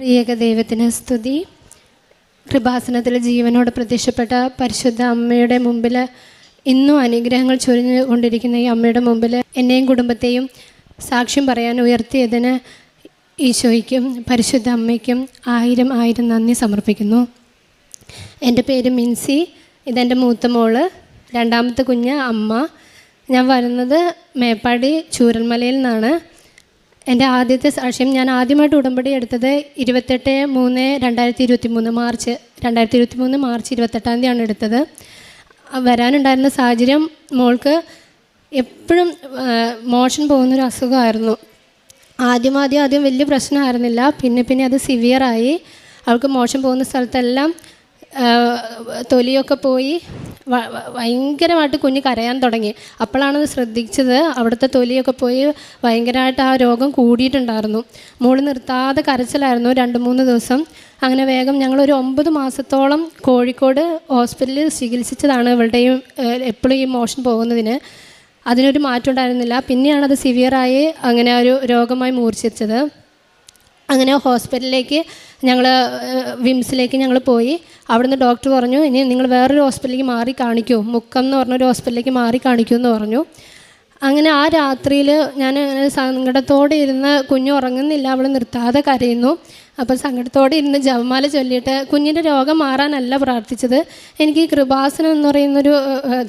പ്രിയക ദൈവത്തിന് സ്തുതി. കൃപാസനത്തിൽ ജീവനോട് പ്രത്യക്ഷപ്പെട്ട പരിശുദ്ധ അമ്മയുടെ മുമ്പിൽ ഇന്നും അനുഗ്രഹങ്ങൾ ചൊരിഞ്ഞുകൊണ്ടിരിക്കുന്ന ഈ അമ്മയുടെ മുമ്പിൽ എന്നെയും കുടുംബത്തെയും സാക്ഷ്യം പറയാൻ ഉയർത്തിയതിന് ഈശോയ്ക്കും പരിശുദ്ധ അമ്മയ്ക്കും ആയിരം ആയിരം നന്ദി സമർപ്പിക്കുന്നു. എൻ്റെ പേര് മിൻസി. ഇതെൻ്റെ മൂത്ത മോള്. രണ്ടാമത്തെ കുഞ്ഞ് അമ്മ. ഞാൻ വരുന്നത് മേപ്പാടി ചൂരൽമലയിൽ നിന്നാണ്. എൻ്റെ ആദ്യത്തെ സാക്ഷ്യം, ഞാൻ ആദ്യമായിട്ട് ഉടമ്പടി എടുത്തത് 28/3/2023 മാർച്ച് 28 എടുത്തത്. വരാനുണ്ടായിരുന്ന സാഹചര്യം, മോൾക്ക് എപ്പോഴും മോഷൻ പോകുന്നൊരു അസുഖമായിരുന്നു. ആദ്യം വലിയ പ്രശ്നമായിരുന്നില്ല. പിന്നെ അത് സിവിയറായി. അവൾക്ക് മോഷൻ പോകുന്ന സ്ഥലത്തെല്ലാം തൊലിയൊക്കെ പോയി ഭയങ്കരമായിട്ട് കുഞ്ഞ് കരയാൻ തുടങ്ങി. അപ്പോഴാണത് ശ്രദ്ധിച്ചത്. അവിടുത്തെ തൊലിയൊക്കെ പോയി ഭയങ്കരമായിട്ട് ആ രോഗം കൂടിയിട്ടുണ്ടായിരുന്നു. മോള് നിർത്താതെ കരച്ചിലായിരുന്നു 2-3 ദിവസം. അങ്ങനെ വേഗം ഞങ്ങളൊരു 9 മാസത്തോളം കോഴിക്കോട് ഹോസ്പിറ്റലിൽ ചികിത്സിച്ചതാണ്. ഇവളുടെയും എപ്പോഴും ഈ മോഷൻ പോകുന്നതിന് അതിനൊരു മാറ്റം ഉണ്ടായിരുന്നില്ല. പിന്നെയാണത് സിവിയറായി അങ്ങനെ ഒരു രോഗമായി മൂർച്ഛിച്ചത്. അങ്ങനെ ഹോസ്പിറ്റലിലേക്ക് വിംസിലേക്ക് ഞങ്ങൾ പോയി. അവിടുന്ന് ഡോക്ടർ പറഞ്ഞു, ഇനി നിങ്ങൾ വേറൊരു ഹോസ്പിറ്റലിലേക്ക് മാറി കാണിക്കൂ, മുക്കം എന്ന് പറഞ്ഞൊരു ഹോസ്പിറ്റലിലേക്ക് മാറി കാണിക്കൂ എന്ന് പറഞ്ഞു. അങ്ങനെ ആ രാത്രിയിൽ ഞാൻ സങ്കടത്തോടെ ഇരുന്ന്, കുഞ്ഞ് ഉറങ്ങുന്നില്ല, അവൾ നിർത്താതെ കരയുന്നു. അപ്പോൾ സങ്കടത്തോടെ ഇരുന്ന് ജപമാല ചൊല്ലിയിട്ട്, കുഞ്ഞിൻ്റെ രോഗം മാറാനല്ല പ്രാർത്ഥിച്ചത്, എനിക്ക് ഈ കൃപാസനം എന്ന് പറയുന്നൊരു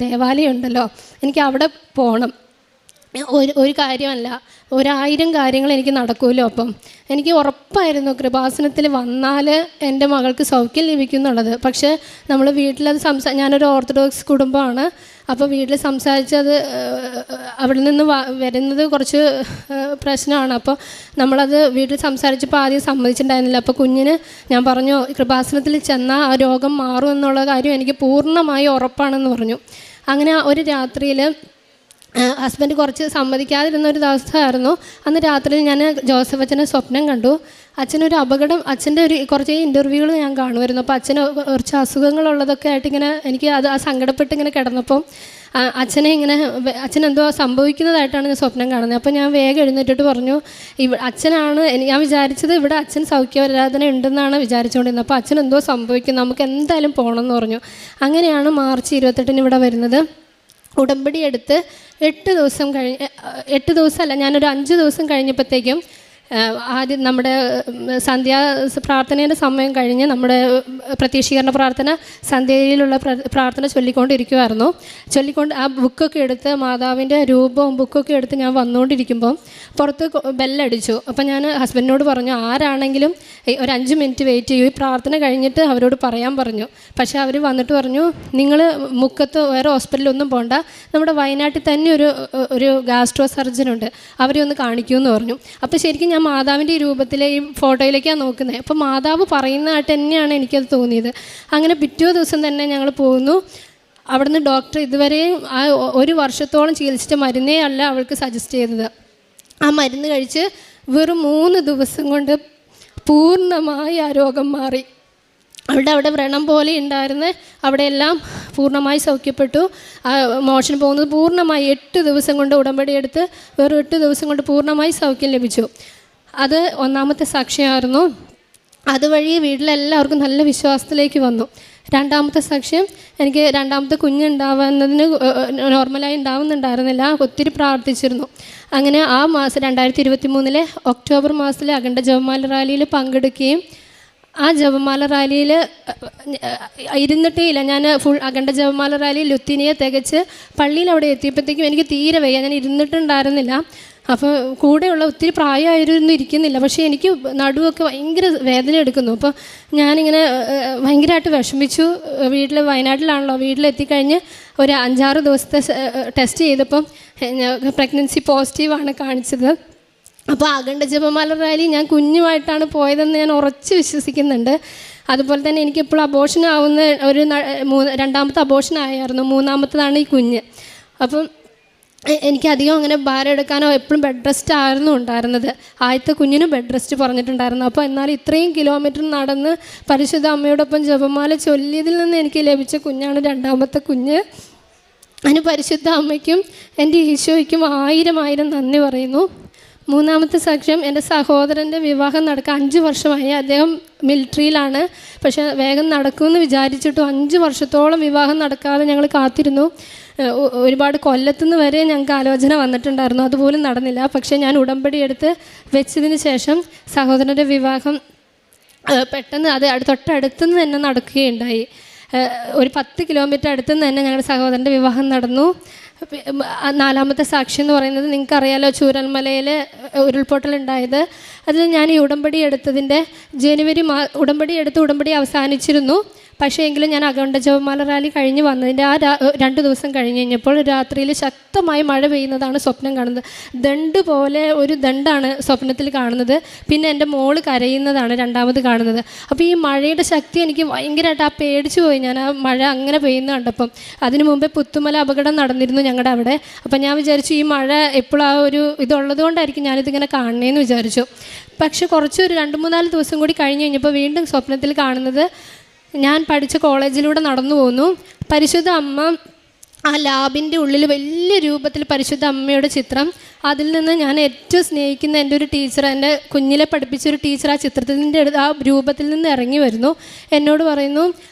ദേവാലയം ഉണ്ടല്ലോ, എനിക്ക് അവിടെ പോകണം. ഒരു കാര്യമല്ല, 1000 കാര്യങ്ങൾ എനിക്ക് നടക്കുമല്ലോ. അപ്പം എനിക്ക് ഉറപ്പായിരുന്നു കൃപാസനത്തിൽ വന്നാൽ എൻ്റെ മകൾക്ക് സൗഖ്യം ലഭിക്കും എന്നുള്ളത്. പക്ഷേ നമ്മൾ വീട്ടിലത് ഞാനൊരു ഓർത്തഡോക്സ് കുടുംബമാണ്. അപ്പോൾ വീട്ടിൽ സംസാരിച്ചത് അവിടെ നിന്ന് വരുന്നത് കുറച്ച് പ്രശ്നമാണ്. അപ്പോൾ നമ്മളത് വീട്ടിൽ സംസാരിച്ചപ്പോൾ ആദ്യം സമ്മതിച്ചിട്ടുണ്ടായിരുന്നില്ല. അപ്പോൾ കുഞ്ഞിന് ഞാൻ പറഞ്ഞു, കൃപാസനത്തിൽ ചെന്നാൽ ആ രോഗം മാറും എന്നുള്ള കാര്യം എനിക്ക് പൂർണ്ണമായി ഉറപ്പാണെന്ന് പറഞ്ഞു. അങ്ങനെ ഒരു രാത്രിയിൽ ഹസ്ബൻഡ് കുറച്ച് സമ്മതിക്കാതിരുന്നൊരു ദിവസമായിരുന്നു. അന്ന് രാത്രി ഞാൻ ജോസഫ് അച്ഛനെ സ്വപ്നം കണ്ടു. അച്ഛനൊരു അപകടം, അച്ഛൻ്റെ കുറച്ച് ഇൻ്റർവ്യൂകൾ ഞാൻ കാണുമായിരുന്നു. അപ്പോൾ അച്ഛന് കുറച്ച് അസുഖങ്ങളുള്ളതൊക്കെ ആയിട്ട് ഇങ്ങനെ എനിക്ക് ആ സങ്കടപ്പെട്ട് ഇങ്ങനെ കിടന്നപ്പം അച്ഛനെന്തോ സംഭവിക്കുന്നതായിട്ടാണ് ഞാൻ സ്വപ്നം കാണുന്നത്. അപ്പോൾ ഞാൻ വേഗം എഴുന്നേറ്റിട്ട് പറഞ്ഞു, അച്ഛനാണ് ഞാൻ വിചാരിച്ചത്, ഇവിടെ അച്ഛൻ സൗഖ്യവരാധന ഉണ്ടെന്നാണ് വിചാരിച്ചുകൊണ്ടിരുന്നത്. അപ്പോൾ അച്ഛനെന്തോ സംഭവിക്കും, നമുക്ക് എന്തായാലും പോകണമെന്ന് പറഞ്ഞു. അങ്ങനെയാണ് മാർച്ച് 28 ഇവിടെ വരുന്നത്. ഉടമ്പടി എടുത്ത് 8 ദിവസമല്ല, ഞാനൊരു 5 ദിവസം കഴിഞ്ഞപ്പോഴത്തേക്കും ആദ്യം നമ്മുടെ പ്രാർത്ഥനയുടെ സമയം കഴിഞ്ഞ് നമ്മുടെ പ്രത്യക്ഷീകരണ പ്രാർത്ഥന, സന്ധ്യയിലുള്ള പ്രാർത്ഥന ചൊല്ലിക്കൊണ്ടിരിക്കുമായിരുന്നു. ആ ബുക്കൊക്കെ എടുത്ത്, മാതാവിൻ്റെ രൂപവും ബുക്കൊക്കെ എടുത്ത് ഞാൻ വന്നുകൊണ്ടിരിക്കുമ്പം പുറത്ത് ബെല്ലടിച്ചു. അപ്പം ഞാൻ ഹസ്ബൻഡിനോട് പറഞ്ഞു, ആരാണെങ്കിലും ഒരു 5 മിനിറ്റ് വെയിറ്റ് ചെയ്യൂ, ഈ പ്രാർത്ഥന കഴിഞ്ഞിട്ട് അവരോട് പറയാൻ പറഞ്ഞു. പക്ഷേ അവർ വന്നിട്ട് പറഞ്ഞു, നിങ്ങൾ മുക്കത്ത് വേറെ ഹോസ്പിറ്റലൊന്നും പോകണ്ട, നമ്മുടെ വയനാട്ടിൽ തന്നെ ഒരു ഗാസ്ട്രോ സർജനുണ്ട്, അവരെ ഒന്ന് കാണിക്കുമെന്ന് പറഞ്ഞു. അപ്പോൾ ശരിക്കും ഞാൻ മാതാവിൻ്റെ രൂപത്തിലെ ഈ ഫോട്ടോയിലേക്കാണ് നോക്കുന്നത്. അപ്പോൾ മാതാവ് പറയുന്നതായിട്ട് തന്നെയാണ് എനിക്കത് തോന്നിയത്. അങ്ങനെ പിറ്റേ ദിവസം തന്നെ ഞങ്ങൾ പോകുന്നു. അവിടുന്ന് ഡോക്ടർ ഇതുവരെയും ആ 1 വർഷത്തോളം ചികിത്സിച്ച മരുന്നേ അല്ല അവൾക്ക് സജസ്റ്റ് ചെയ്തത്. ആ മരുന്ന് കഴിച്ച് വെറും 3 ദിവസം കൊണ്ട് പൂർണ്ണമായി ആ രോഗം മാറി. അവിടെ വ്രണം പോലെ ഉണ്ടായിരുന്ന അവിടെയെല്ലാം പൂർണ്ണമായി സൗഖ്യപ്പെട്ടു. മോഷൻ പോകുന്നത് പൂർണ്ണമായി 8 ദിവസം കൊണ്ട് ഉടമ്പടി എടുത്ത് വെറും 8 ദിവസം കൊണ്ട് പൂർണ്ണമായി സൗഖ്യം ലഭിച്ചു. അത് ഒന്നാമത്തെ സാക്ഷ്യമായിരുന്നു. അതുവഴി വീട്ടിലെല്ലാവർക്കും നല്ല വിശ്വാസത്തിലേക്ക് വന്നു. രണ്ടാമത്തെ സാക്ഷ്യം, എനിക്ക് രണ്ടാമത്തെ കുഞ്ഞുണ്ടാവുന്നതിന് നോർമലായി ഉണ്ടാവുന്നുണ്ടായിരുന്നില്ല, ഒത്തിരി പ്രാർത്ഥിച്ചിരുന്നു. അങ്ങനെ ആ മാസം 2023 ഒക്ടോബർ മാസത്തിലെ അഖണ്ഡ ജപമാല റാലിയിൽ പങ്കെടുക്കുകയും ആ ജപമാല റാലിയിൽ ഇരുന്നിട്ടേ ഇല്ല. ഞാൻ അഖണ്ഡ ജപമാല റാലി ലുത്തിനിയെ തികച്ച് പള്ളിയിൽ അവിടെ എത്തിയപ്പോഴത്തേക്കും എനിക്ക് തീരെ വയ്യ, ഞാൻ ഇരുന്നിട്ടുണ്ടായിരുന്നില്ല. അപ്പോൾ കൂടെയുള്ള ഒത്തിരി പ്രായമായിരുന്നു ഇരിക്കുന്നില്ല, പക്ഷേ എനിക്ക് നടുവൊക്കെ ഭയങ്കര വേദന എടുക്കുന്നു. അപ്പോൾ ഞാനിങ്ങനെ ഭയങ്കരമായിട്ട് വിഷമിച്ചു. വയനാട്ടിലാണല്ലോ, വീട്ടിലെത്തിക്കഴിഞ്ഞ് ഒരു 5-6 ദിവസത്തെ ടെസ്റ്റ് ചെയ്തപ്പം പ്രഗ്നൻസി പോസിറ്റീവാണ് കാണിച്ചത്. അപ്പോൾ അഖണ്ഡ ജപമാല റാലി ഞാൻ കുഞ്ഞുമായിട്ടാണ് പോയതെന്ന് ഞാൻ ഉറച്ച് വിശ്വസിക്കുന്നുണ്ട്. അതുപോലെ തന്നെ എനിക്കിപ്പോൾ അബോർഷൻ ആവുന്ന രണ്ടാമത്തെ അബോർഷൻ ആയിരുന്നു, 3ാമത്തതാണ് ഈ കുഞ്ഞ്. അപ്പം എനിക്കധികം അങ്ങനെ ഭാരം എടുക്കാനോ, എപ്പോഴും ബെഡ് റെസ്റ്റ് ആയിരുന്നു ഉണ്ടായിരുന്നത്. ആദ്യത്തെ കുഞ്ഞിന് ബെഡ് റെസ്റ്റ് പറഞ്ഞിട്ടുണ്ടായിരുന്നു. അപ്പോൾ എന്നാലും ഇത്രയും കിലോമീറ്റർ നടന്ന് പരിശുദ്ധ അമ്മയോടൊപ്പം ജപമാല ചൊല്ലിയതിൽ നിന്ന് എനിക്ക് ലഭിച്ച കുഞ്ഞാണ് 2ാമത്തെ കുഞ്ഞ്. അതിന് പരിശുദ്ധ അമ്മയ്ക്കും എൻ്റെ ഈശോയ്ക്കും 1000 നന്ദി പറയുന്നു. മൂന്നാമത്തെ സാക്ഷ്യം, എൻ്റെ സഹോദരൻ്റെ വിവാഹം നടക്കാൻ 5 വർഷമായി. അദ്ദേഹം മിലിറ്ററിയിലാണ്. പക്ഷേ വേഗം നടക്കുമെന്ന് വിചാരിച്ചിട്ടും 5 വർഷത്തോളം വിവാഹം നടക്കാതെ ഞങ്ങൾ കാത്തിരുന്നു. ഒരുപാട് കൊല്ലത്തുനിന്ന് വരെ ഞങ്ങൾക്ക് ആലോചന വന്നിട്ടുണ്ടായിരുന്നു, അതുപോലും നടന്നില്ല. പക്ഷേ ഞാൻ ഉടമ്പടി എടുത്ത് വെച്ചതിന് ശേഷം സഹോദരൻ്റെ വിവാഹം പെട്ടെന്ന് അത് തൊട്ടടുത്തുനിന്ന് തന്നെ നടക്കുകയുണ്ടായി. ഒരു 10 കിലോമീറ്റർ അടുത്തുനിന്ന് തന്നെ ഞങ്ങളുടെ സഹോദരൻ്റെ വിവാഹം നടന്നു. 4-മത്തെ സാക്ഷി എന്ന് പറയുന്നത് നിങ്ങൾക്കറിയാലോ, ചൂരൽമലയിൽ ഉരുൾപൊട്ടലുണ്ടായത്. അതിൽ ഞാൻ ഈ ഉടമ്പടി എടുത്തതിൻ്റെ ഉടമ്പടി അവസാനിച്ചിരുന്നു. പക്ഷേ എങ്കിലും ഞാൻ അഖണ്ഡ ജപമാല റാലി കഴിഞ്ഞ് വന്നതിൻ്റെ ആ 2 ദിവസം കഴിഞ്ഞ് കഴിഞ്ഞപ്പോൾ രാത്രിയിൽ ശക്തമായി മഴ പെയ്യുന്നതാണ് സ്വപ്നം കാണുന്നത്. ദണ്ട് പോലെ ഒരു ദണ്ടാണ് സ്വപ്നത്തിൽ കാണുന്നത്. പിന്നെ എൻ്റെ മോള് കരയുന്നതാണ് 2ാമത് കാണുന്നത്. അപ്പോൾ ഈ മഴയുടെ ശക്തി എനിക്ക് ഭയങ്കരമായിട്ട് പേടിച്ചു പോയി ഞാൻ ആ മഴ അങ്ങനെ പെയ്യുന്ന കണ്ടപ്പം. അതിനു മുമ്പേ പുത്തുമല അപകടം നടന്നിരുന്നു ഞങ്ങളുടെ അവിടെ. അപ്പം ഞാൻ വിചാരിച്ചു ഈ മഴ എപ്പോഴും ആ ഒരു ഇതുള്ളത് കൊണ്ടായിരിക്കും ഞാനിതിങ്ങനെ കാണണേന്ന് വിചാരിച്ചു. പക്ഷെ ഒരു 2-3-4 ദിവസം കൂടി കഴിഞ്ഞ് കഴിഞ്ഞപ്പോൾ വീണ്ടും സ്വപ്നത്തിൽ കാണുന്നത്, ഞാൻ പഠിച്ച കോളേജിലൂടെ നടന്നു പോന്നു. പരിശുദ്ധ അമ്മ ആ ലാബിൻ്റെ ഉള്ളിൽ വലിയ രൂപത്തിൽ പരിശുദ്ധ അമ്മയുടെ ചിത്രം. അതിൽ നിന്ന് ഞാൻ ഏറ്റവും സ്നേഹിക്കുന്ന എൻ്റെ ഒരു ടീച്ചർ, എൻ്റെ കുഞ്ഞിലെ പഠിപ്പിച്ചൊരു ടീച്ചർ ആ ചിത്രത്തിൻ്റെ ആ രൂപത്തിൽ നിന്ന് ഇറങ്ങി വരുന്നു. എന്നോട് പറയുന്നു,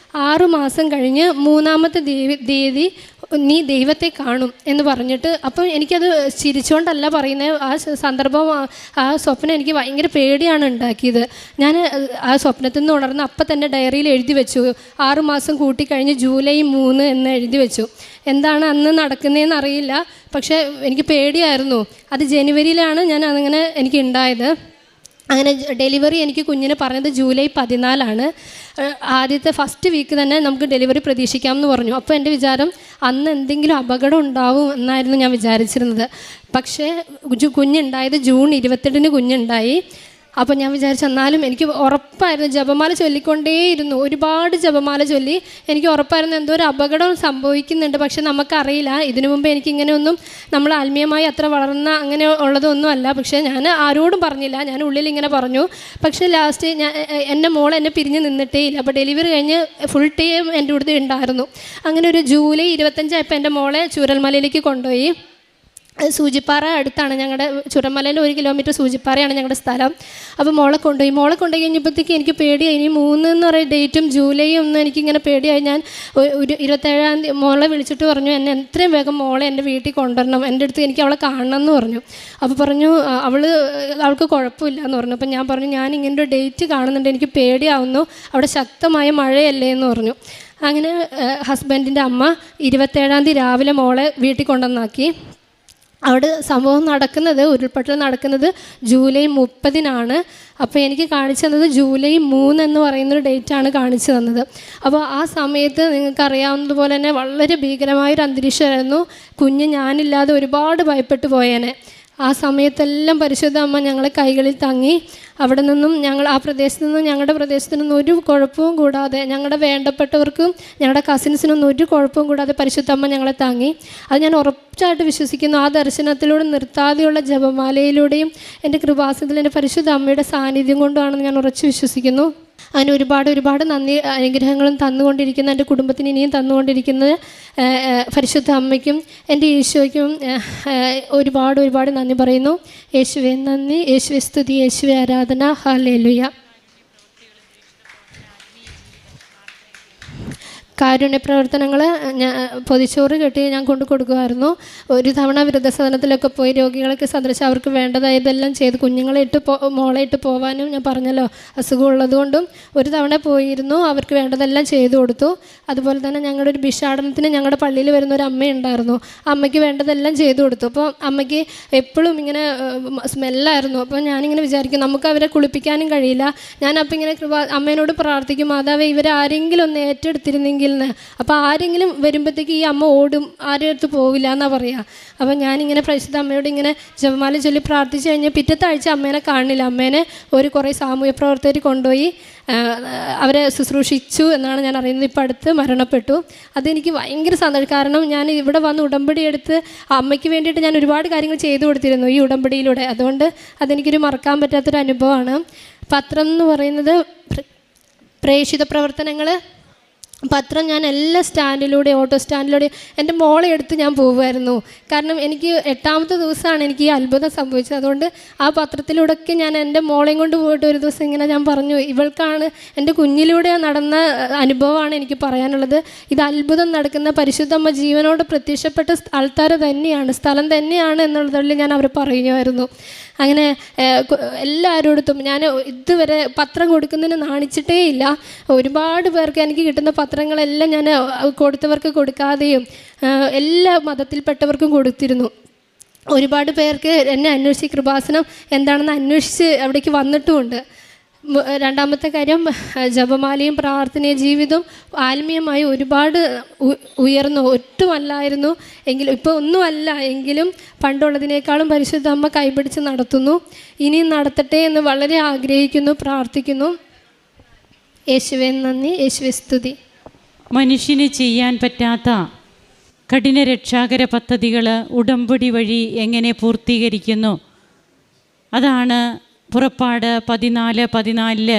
6 മാസം കഴിഞ്ഞ് 3-ാമത്തെ തീയതി നീ ദൈവത്തെ കാണും എന്ന് പറഞ്ഞിട്ട്. അപ്പം എനിക്കത് ചിരിച്ചുകൊണ്ടല്ല പറയുന്നത്, ആ സന്ദർഭം ആ സ്വപ്നം എനിക്ക് ഭയങ്കര പേടിയാണ് ഉണ്ടാക്കിയത്. ഞാൻ ആ സ്വപ്നത്തിൽ നിന്ന് ഉണർന്ന് അപ്പം തന്നെ ഡയറിയിൽ എഴുതി വെച്ചു, 6 മാസം കൂട്ടിക്കഴിഞ്ഞ് ജൂലൈ 3 എന്ന് എഴുതി വെച്ചു. എന്താണ് അന്ന് നടക്കുന്നതെന്ന് അറിയില്ല, പക്ഷേ എനിക്ക് പേടിയായിരുന്നു. അത് ജനുവരിയിലാണ് ഞാൻ അങ്ങനെ എനിക്ക് ഉണ്ടായത്. അങ്ങനെ ഡെലിവറി എനിക്ക് കുഞ്ഞിനെ പറഞ്ഞത് ജൂലൈ 14 ആദ്യത്തെ ഫസ്റ്റ് വീക്ക് തന്നെ നമുക്ക് ഡെലിവറി പ്രതീക്ഷിക്കാമെന്ന് പറഞ്ഞു. അപ്പോൾ എൻ്റെ വിചാരം അന്ന് എന്തെങ്കിലും അപകടം ഉണ്ടാവും എന്നായിരുന്നു ഞാൻ വിചാരിച്ചിരുന്നത്. പക്ഷേ കുഞ്ഞുണ്ടായത് ജൂൺ 28 കുഞ്ഞുണ്ടായി. അപ്പോൾ ഞാൻ വിചാരിച്ചു എന്നാലും എനിക്ക് ഉറപ്പായിരുന്നു, ജപമാല ചൊല്ലിക്കൊണ്ടേയിരുന്നു, ഒരുപാട് ജപമാല ചൊല്ലി. എനിക്ക് ഉറപ്പായിരുന്നു എന്തോ ഒരു അപകടം സംഭവിക്കുന്നുണ്ട്. പക്ഷെ നമുക്കറിയില്ല. ഇതിനു മുമ്പ് എനിക്കിങ്ങനെയൊന്നും നമ്മൾ ആത്മീയമായി അത്ര വളർന്ന അങ്ങനെ ഉള്ളതൊന്നും അല്ല. പക്ഷേ ഞാൻ ആരോടും പറഞ്ഞില്ല, ഞാൻ ഉള്ളിൽ ഇങ്ങനെ പറഞ്ഞു. പക്ഷേ ലാസ്റ്റ് എൻ്റെ മോൾ എന്നെ പിരിഞ്ഞ് നിന്നിട്ടേ ഇല്ല. അപ്പോൾ ഡെലിവറി കഴിഞ്ഞ് ഫുൾ ടൈം എൻ്റെ കൂടെ ഉണ്ടായിരുന്നു. അങ്ങനെ ഒരു ജൂലൈ 25 ആയപ്പോൾ എൻ്റെ മോളെ ചൂരൽമലയിലേക്ക് കൊണ്ടുപോയി. സൂചിപ്പാറ അടുത്താണ്, ഞങ്ങളുടെ ചുരമലയിൽ 1 കിലോമീറ്റർ സൂചിപ്പാറയാണ് ഞങ്ങളുടെ സ്ഥലം. അപ്പോൾ മോളെ കൊണ്ടുപോയി കഴിഞ്ഞപ്പോഴത്തേക്ക് എനിക്ക് പേടിയായി. ഇനി 3 എന്ന് പറയുന്ന ഡേറ്റും ജൂലൈ ഒന്നും എനിക്കിങ്ങനെ പേടിയായി. ഞാൻ ഒരു 27-ാം തീയതി മോളെ വിളിച്ചിട്ട് പറഞ്ഞു, എന്നെ എത്രയും വേഗം മോളെ എൻ്റെ വീട്ടിൽ കൊണ്ടുവരണം, എൻ്റെ അടുത്ത് എനിക്ക് അവളെ കാണണം എന്ന് പറഞ്ഞു. അപ്പോൾ പറഞ്ഞു അവൾക്ക് കുഴപ്പമില്ല എന്ന് പറഞ്ഞു. അപ്പോൾ ഞാൻ പറഞ്ഞു, ഞാൻ ഇങ്ങനെ ഒരു ഡേറ്റ് കാണുന്നുണ്ട്, എനിക്ക് പേടിയാവുന്നു, അവിടെ ശക്തമായ മഴയല്ലേ എന്ന് പറഞ്ഞു. അങ്ങനെ ഹസ്ബൻഡിൻ്റെ അമ്മ 27-ാം തീയതി രാവിലെ മോളെ വീട്ടിൽ കൊണ്ടുവന്നാക്കി. അവിടെ സംഭവം നടക്കുന്നത്, ഉരുൾപൊട്ടൽ നടക്കുന്നത് ജൂലൈ 30 അപ്പോൾ എനിക്ക് കാണിച്ചു തന്നത് ജൂലൈ 3 എന്ന് പറയുന്നൊരു ഡേറ്റാണ് കാണിച്ചു തന്നത്. അപ്പോൾ ആ സമയത്ത് നിങ്ങൾക്കറിയാവുന്നതുപോലെ തന്നെ വളരെ ഭീകരമായൊരു അന്തരീക്ഷമായിരുന്നു. കുഞ്ഞ് ഞാനില്ലാതെ ഒരുപാട് ഭയപ്പെട്ടു പോയേനെ. ആ സമയത്തെല്ലാം പരിശുദ്ധ അമ്മ ഞങ്ങളെ കൈകളിൽ തങ്ങി. അവിടെ നിന്നും ഞങ്ങളുടെ പ്രദേശത്തു നിന്നും ഒരു കുഴപ്പവും കൂടാതെ, ഞങ്ങളുടെ വേണ്ടപ്പെട്ടവർക്കും ഞങ്ങളുടെ കസിൻസിനൊന്നും ഒരു കുഴപ്പവും കൂടാതെ പരിശുദ്ധ അമ്മ ഞങ്ങളെ താങ്ങി. അത് ഞാൻ ഉറപ്പായിട്ട് വിശ്വസിക്കുന്നു. ആ ദർശനത്തിലൂടെ നിർത്താതെയുള്ള ജപമാലയിലൂടെയും എൻ്റെ കൃപാസനത്തിൽ എൻ്റെ പരിശുദ്ധ അമ്മയുടെ സാന്നിധ്യം കൊണ്ടുമാണെന്ന് ഞാൻ ഉറച്ചു വിശ്വസിക്കുന്നു. അതിന് ഒരുപാട് നന്ദി അനുഗ്രഹങ്ങളും തന്നുകൊണ്ടിരിക്കുന്ന, എൻ്റെ കുടുംബത്തിന് ഇനിയും തന്നുകൊണ്ടിരിക്കുന്നത് പരിശുദ്ധ അമ്മയ്ക്കും എൻ്റെ ഈശോയ്ക്കും ഒരുപാട് നന്ദി പറയുന്നു. യേശുവേ നന്ദി, യേശുവേ സ്തുതി, യേശുവേ ആരാധന. ഹല്ലേലൂയ. കാരുണ്യ പ്രവർത്തനങ്ങൾ പൊതിച്ചോറ് കെട്ടി ഞാൻ കൊണ്ടു കൊടുക്കുമായിരുന്നു. ഒരു തവണ വൃദ്ധസദനത്തിലൊക്കെ പോയി രോഗികളൊക്കെ സന്ദർശിച്ച് അവർക്ക് വേണ്ടതായതെല്ലാം ചെയ്ത്, മോളെ ഇട്ട് പോകാനും ഞാൻ പറഞ്ഞല്ലോ അസുഖമുള്ളത് കൊണ്ടും ഒരു തവണ പോയിരുന്നു. അവർക്ക് വേണ്ടതെല്ലാം ചെയ്തു കൊടുത്തു. അതുപോലെ തന്നെ ഞങ്ങളുടെ ഒരു ഭിക്ഷാടനത്തിന് ഞങ്ങളുടെ പള്ളിയിൽ വരുന്ന ഒരു അമ്മയുണ്ടായിരുന്നു. അമ്മയ്ക്ക് വേണ്ടതെല്ലാം ചെയ്തു കൊടുത്തു. അപ്പോൾ അമ്മയ്ക്ക് എപ്പോഴും ഇങ്ങനെ സ്മെല്ലായിരുന്നു. അപ്പോൾ ഞാനിങ്ങനെ വിചാരിക്കും നമുക്ക് അവരെ കുളിപ്പിക്കാനും കഴിയില്ല. ഞാനപ്പോൾ ഇങ്ങനെ അമ്മേനോട് പ്രാർത്ഥിക്കും, മാതാവേ ഇവരാരെങ്കിലും ഒന്ന് ഏറ്റെടുത്തിരുന്നെങ്കിൽ. അപ്പോൾ ആരെങ്കിലും വരുമ്പോഴത്തേക്ക് ഈ അമ്മ ഓടും, ആരും അടുത്ത് പോവില്ല എന്നാണ് പറയുക. അപ്പോൾ ഞാനിങ്ങനെ പരിശുദ്ധ അമ്മയോട് ഇങ്ങനെ ജപമാല ചൊല്ലി പ്രാർത്ഥിച്ച് കഴിഞ്ഞാൽ പിറ്റത്തെ ആഴ്ച അമ്മേനെ കാണില്ല. അമ്മേനെ കുറേ സാമൂഹ്യ പ്രവർത്തകർ കൊണ്ടുപോയി അവരെ ശുശ്രൂഷിച്ചു എന്നാണ് ഞാൻ അറിയുന്നത്. ഇപ്പോൾ അടുത്ത് മരണപ്പെട്ടു. അതെനിക്ക് ഭയങ്കര സന്തോഷം. കാരണം ഞാൻ ഇവിടെ വന്ന് ഉടമ്പടി എടുത്ത് അമ്മയ്ക്ക് വേണ്ടിയിട്ട് ഞാൻ ഒരുപാട് കാര്യങ്ങൾ ചെയ്തു കൊടുത്തിരുന്നു ഈ ഉടമ്പടിയിലൂടെ. അതുകൊണ്ട് അതെനിക്കൊരു മറക്കാൻ പറ്റാത്തൊരു അനുഭവമാണ്. പത്രം എന്ന് പറയുന്നത് പ്രേക്ഷിത പ്രവർത്തനങ്ങൾ പത്രം ഞാൻ എല്ലാ സ്റ്റാൻഡിലൂടെ, ഓട്ടോ സ്റ്റാൻഡിലൂടെ എൻ്റെ മോളെ എടുത്ത് ഞാൻ പോകുമായിരുന്നു. കാരണം എനിക്ക് 8ാമത്തെ ദിവസമാണ് എനിക്ക് ഈ അത്ഭുതം സംഭവിച്ചത്. അതുകൊണ്ട് ആ പത്രത്തിലൂടെയൊക്കെ ഞാൻ എൻ്റെ മോളെയും കൊണ്ട് പോയിട്ട് ഒരു ദിവസം ഇങ്ങനെ ഞാൻ പറഞ്ഞു, ഇവൾക്കാണ് എൻ്റെ കുഞ്ഞിലൂടെ നടന്ന അനുഭവമാണ് എനിക്ക് പറയാനുള്ളത്. ഇത് അത്ഭുതം നടക്കുന്ന പരിശുദ്ധമ്മ ജീവനോട് പ്രത്യക്ഷപ്പെട്ട ആൾക്കാർ തന്നെയാണ്, സ്ഥലം തന്നെയാണ് എന്നുള്ളതിൽ ഞാൻ അവർ പറയുമായിരുന്നു. അങ്ങനെ എല്ലാവരോടത്തും ഞാൻ ഇതുവരെ പത്രം കൊടുക്കുന്നതിന് നാണിച്ചിട്ടേ ഇല്ല. ഒരുപാട് പേർക്ക് എനിക്ക് കിട്ടുന്ന പത്രങ്ങളെല്ലാം ഞാൻ കൊടുത്തവർക്ക് കൊടുക്കാതെയും എല്ലാ മതത്തിൽപ്പെട്ടവർക്കും കൊടുത്തിരുന്നു. ഒരുപാട് പേർക്ക് എന്നെ അന്വേഷിച്ച് കൃപാസനം എന്താണെന്ന് അന്വേഷിച്ച് അവിടേക്ക് വന്നിട്ടുമുണ്ട്. രണ്ടാമത്തെ കാര്യം, ജപമാലയും പ്രാർത്ഥനയും ജീവിതവും ആത്മീയമായി ഒരുപാട് ഉയർന്നു. ഒട്ടുമല്ലായിരുന്നു എങ്കിലും, ഇപ്പോൾ ഒന്നുമല്ല എങ്കിലും പണ്ടുള്ളതിനേക്കാളും പരിശുദ്ധ അമ്മ കൈപിടിച്ച് നടത്തുന്നു. ഇനിയും നടത്തട്ടെ എന്ന് വളരെ ആഗ്രഹിക്കുന്നു, പ്രാർത്ഥിക്കുന്നു. യേശുവേ നന്ദി, യേശുവേ സ്തുതി. മനുഷ്യന് ചെയ്യാൻ പറ്റാത്ത കഠിന രക്ഷാകര പദ്ധതികൾ ഉടമ്പടി വഴി എങ്ങനെ പൂർത്തീകരിക്കുന്നു? അതാണ് പുറപ്പാട് 14:14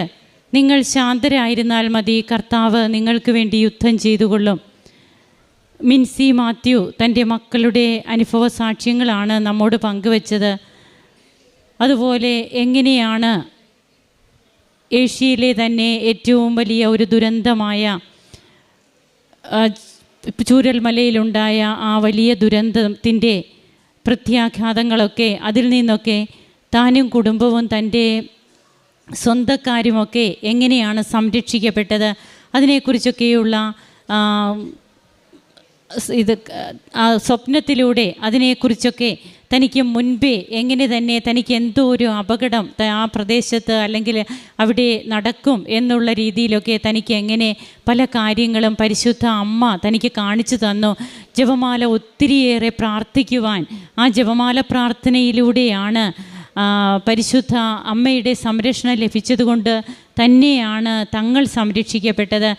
നിങ്ങൾ ശാന്തരായിരുന്നാൽ മതി, കർത്താവ് നിങ്ങൾക്ക് വേണ്ടി യുദ്ധം ചെയ്തുകൊള്ളും. മിൻസി മാത്യു തൻ്റെ മക്കളുടെ അനുഭവ സാക്ഷ്യങ്ങളാണ് നമ്മോട് പങ്കുവച്ചത്. അതുപോലെ എങ്ങനെയാണ് ഏഷ്യയിലെ തന്നെ ഏറ്റവും വലിയ ഒരു ദുരന്തമായ ചൂരൽമലയിലുണ്ടായ ആ വലിയ ദുരന്തത്തിൻ്റെ പ്രത്യാഘാതങ്ങളൊക്കെ, അതിൽ നിന്നൊക്കെ താനും കുടുംബവും തൻ്റെ സ്വന്തക്കാരുമൊക്കെ എങ്ങനെയാണ് സംരക്ഷിക്കപ്പെട്ടത്, അതിനെക്കുറിച്ചൊക്കെയുള്ള സ്വപ്നത്തിലൂടെ അതിനെക്കുറിച്ചൊക്കെ തനിക്ക് മുൻപേ എങ്ങനെ തന്നെ തനിക്ക് എന്തോ ഒരു അപകടം ആ പ്രദേശത്ത് അല്ലെങ്കിൽ അവിടെ നടക്കും എന്നുള്ള രീതിയിലൊക്കെ തനിക്ക് എങ്ങനെ പല കാര്യങ്ങളും പരിശുദ്ധ അമ്മ തനിക്ക് കാണിച്ചു തന്നു. ജപമാല ഒത്തിരിയേറെ പ്രാർത്ഥിക്കുവാൻ ആ ജപമാല പ്രാർത്ഥനയിലൂടെയാണ് പരിശുദ്ധ അമ്മയുടെ സംരക്ഷണം ലഭിച്ചതുകൊണ്ട് തന്നെയാണ് തങ്ങൾ സംരക്ഷിക്കപ്പെട്ടത്.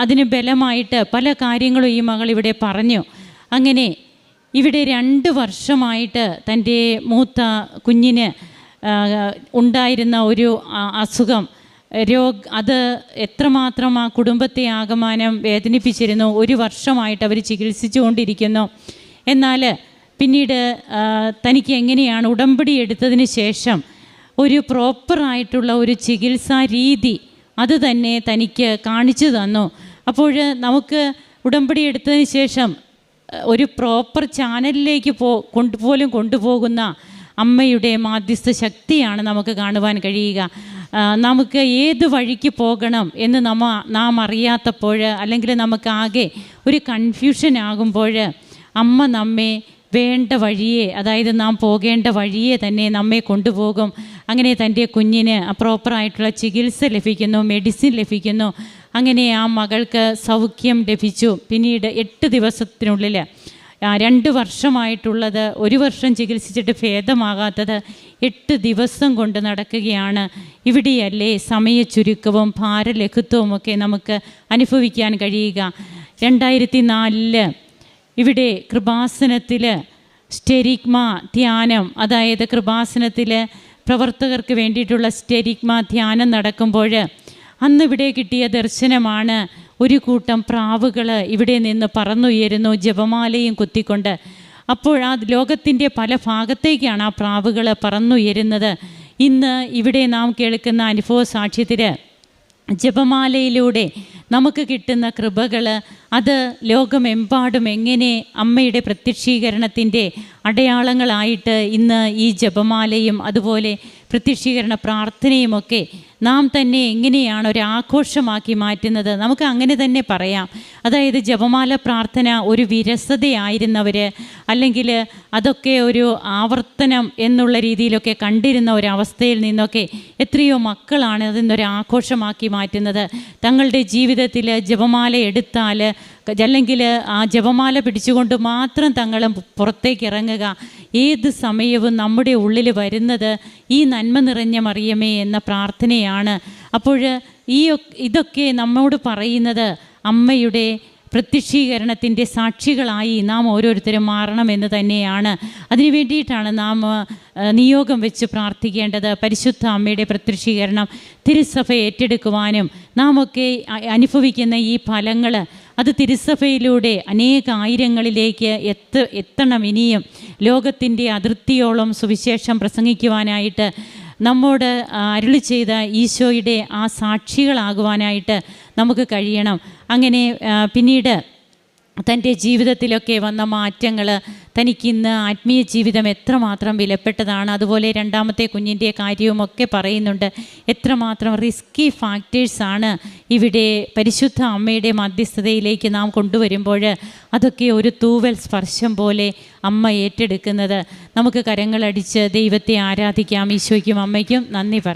അതിന് ബലമായിട്ട് പല കാര്യങ്ങളും ഈ മകൾ ഇവിടെ പറഞ്ഞു. അങ്ങനെ ഇവിടെ 2 വർഷമായിട്ട് തൻ്റെ മൂത്ത കുഞ്ഞിന് ഉണ്ടായിരുന്ന ഒരു അസുഖം അത് എത്രമാത്രം ആ കുടുംബത്തെ ആകമാനം വേദനിപ്പിച്ചിരുന്നു. 1 വർഷമായിട്ട് അവർ ചികിത്സിച്ചു കൊണ്ടിരിക്കുന്നു. എന്നാൽ പിന്നീട് തനിക്ക് എങ്ങനെയാണ് ഉടമ്പടി എടുത്തതിന് ശേഷം ഒരു പ്രോപ്പറായിട്ടുള്ള ഒരു ചികിത്സാ രീതി അത് തന്നെ തനിക്ക് കാണിച്ചു തന്നു. അപ്പോൾ നമുക്ക് ഉടമ്പടി എടുത്തതിന് ശേഷം ഒരു പ്രോപ്പർ ചാനലിലേക്ക് പോലും കൊണ്ടുപോകുന്ന അമ്മയുടെ മാധ്യസ്ഥ ശക്തിയാണ് നമുക്ക് കാണുവാൻ കഴിയുക. നമുക്ക് ഏത് വഴിക്ക് പോകണം എന്ന് നാം അറിയാത്തപ്പോൾ, അല്ലെങ്കിൽ നമുക്ക് ആകെ ഒരു കൺഫ്യൂഷൻ ആകുമ്പോൾ അമ്മ നമ്മെ വേണ്ട വഴിയെ, അതായത് നാം പോകേണ്ട വഴിയെ തന്നെ നമ്മെ കൊണ്ടുപോകും. അങ്ങനെ തൻ്റെ കുഞ്ഞിന് പ്രോപ്പറായിട്ടുള്ള ചികിത്സ ലഭിക്കുന്നു, മെഡിസിൻ ലഭിക്കുന്നു. അങ്ങനെ ആ മകൾക്ക് സൗഖ്യം ലഭിച്ചു. പിന്നീട് 8 ദിവസത്തിനുള്ളിൽ 2 വർഷമായിട്ടുള്ളത് 1 വർഷം ചികിത്സിച്ചിട്ട് ഭേദമാകാത്തത് 8 ദിവസം കൊണ്ട് നടക്കുകയാണ്. ഇവിടെയല്ലേ സമയച്ചുരുക്കവും ഭാരലഘുത്വവുമൊക്കെ നമുക്ക് അനുഭവിക്കാൻ കഴിയുക. 2004 ഇവിടെ കൃപാസനത്തിൽ സ്റ്റെരിഗ്മ ധ്യാനം, അതായത് കൃപാസനത്തിൽ പ്രവർത്തകർക്ക് വേണ്ടിയിട്ടുള്ള സ്റ്റെരിഗ്മ ധ്യാനം നടക്കുമ്പോൾ അന്നിവിടെ കിട്ടിയ ദർശനമാണ് ഒരു കൂട്ടം പ്രാവുകൾ ഇവിടെ നിന്ന് പറന്നുയരുന്നു ജപമാലയും കുത്തിക്കൊണ്ട്. അപ്പോൾ ആ ലോകത്തിൻ്റെ പല ഭാഗത്തേക്കാണ് ആ പ്രാവുകൾ പറന്നുയരുന്നത്. ഇന്ന് ഇവിടെ നാം കേൾക്കുന്ന അനുഭവ സാക്ഷ്യത്തിൽ ജപമാലയിലൂടെ നമുക്ക് കിട്ടുന്ന കൃപകൾ അത് ലോകമെമ്പാടും എങ്ങനെ അമ്മയുടെ പ്രത്യക്ഷീകരണത്തിൻ്റെ അടയാളങ്ങളായിട്ട് ഇന്ന് ഈ ജപമാലയും അതുപോലെ പ്രത്യക്ഷീകരണ പ്രാർത്ഥനയുമൊക്കെ നാം തന്നെ എങ്ങനെയാണ് ഒരു ആഘോഷമാക്കി മാറ്റുന്നത്, നമുക്ക് അങ്ങനെ തന്നെ പറയാം. അതായത് ജപമാല പ്രാർത്ഥന ഒരു വിരസതയായിരുന്നവർ, അല്ലെങ്കിൽ അതൊക്കെ ഒരു ആവർത്തനം എന്നുള്ള രീതിയിലൊക്കെ കണ്ടിരുന്ന ഒരവസ്ഥയിൽ നിന്നൊക്കെ എത്രയോ മക്കളാണ് അതിന്നൊരു ആഘോഷമാക്കി മാറ്റുന്നത്. തങ്ങളുടെ ജീവിതത്തിൽ ജപമാല എടുത്താൽ, അല്ലെങ്കിൽ ആ ജപമാല പിടിച്ചുകൊണ്ട് മാത്രം തങ്ങളും പുറത്തേക്ക് ഇറങ്ങുക. ഏത് സമയവും നമ്മുടെ ഉള്ളിൽ വരുന്നത് ഈ നന്മ നിറഞ്ഞ മറിയമേ എന്ന പ്രാർത്ഥനയാണ്. അപ്പോൾ ഇതൊക്കെ നമ്മോട് പറയുന്നത് അമ്മയുടെ പ്രത്യക്ഷീകരണത്തിൻ്റെ സാക്ഷികളായി നാം ഓരോരുത്തരും മാറണമെന്ന് തന്നെയാണ്. അതിനു വേണ്ടിയിട്ടാണ് നാം നിയോഗം വെച്ച് പ്രാർത്ഥിക്കേണ്ടത്. പരിശുദ്ധ അമ്മയുടെ പ്രത്യക്ഷീകരണം തിരുസഭ ഏറ്റെടുക്കുവാനും നാം ഒക്കെ അനുഭവിക്കുന്ന ഈ ഫലങ്ങൾ അത് തിരുസഭയിലൂടെ അനേക ആയിരങ്ങളിലേക്ക് എത്തണം. ഇനിയും ലോകത്തിൻ്റെ അതിർത്തിയോളം സുവിശേഷം പ്രസംഗിക്കുവാനായിട്ട് നമ്മോട് അരുളി ചെയ്ത ഈശോയുടെ ആ സാക്ഷികളാകുവാനായിട്ട് നമുക്ക് കഴിയണം. അങ്ങനെ പിന്നീട് തൻ്റെ ജീവിതത്തിലൊക്കെ വന്ന മാറ്റങ്ങൾ, തനിക്കിന്ന് ആത്മീയ ജീവിതം എത്രമാത്രം വിലപ്പെട്ടതാണ്. അതുപോലെ രണ്ടാമത്തെ കുഞ്ഞിൻ്റെ കാര്യവുമൊക്കെ പറയുന്നുണ്ട്. എത്രമാത്രം റിസ്കി ഫാക്ടേഴ്സാണ് ഇവിടെ പരിശുദ്ധ അമ്മയുടെ മധ്യസ്ഥതയിലേക്ക് നാം കൊണ്ടുവരുമ്പോൾ അതൊക്കെ ഒരു തൂവൽ സ്പർശം പോലെ അമ്മ ഏറ്റെടുക്കുന്നത്. നമുക്ക് കരങ്ങളടിച്ച് ദൈവത്തെ ആരാധിക്കാം. ഈശോയ്ക്കും അമ്മയ്ക്കും നന്ദി പറയാം.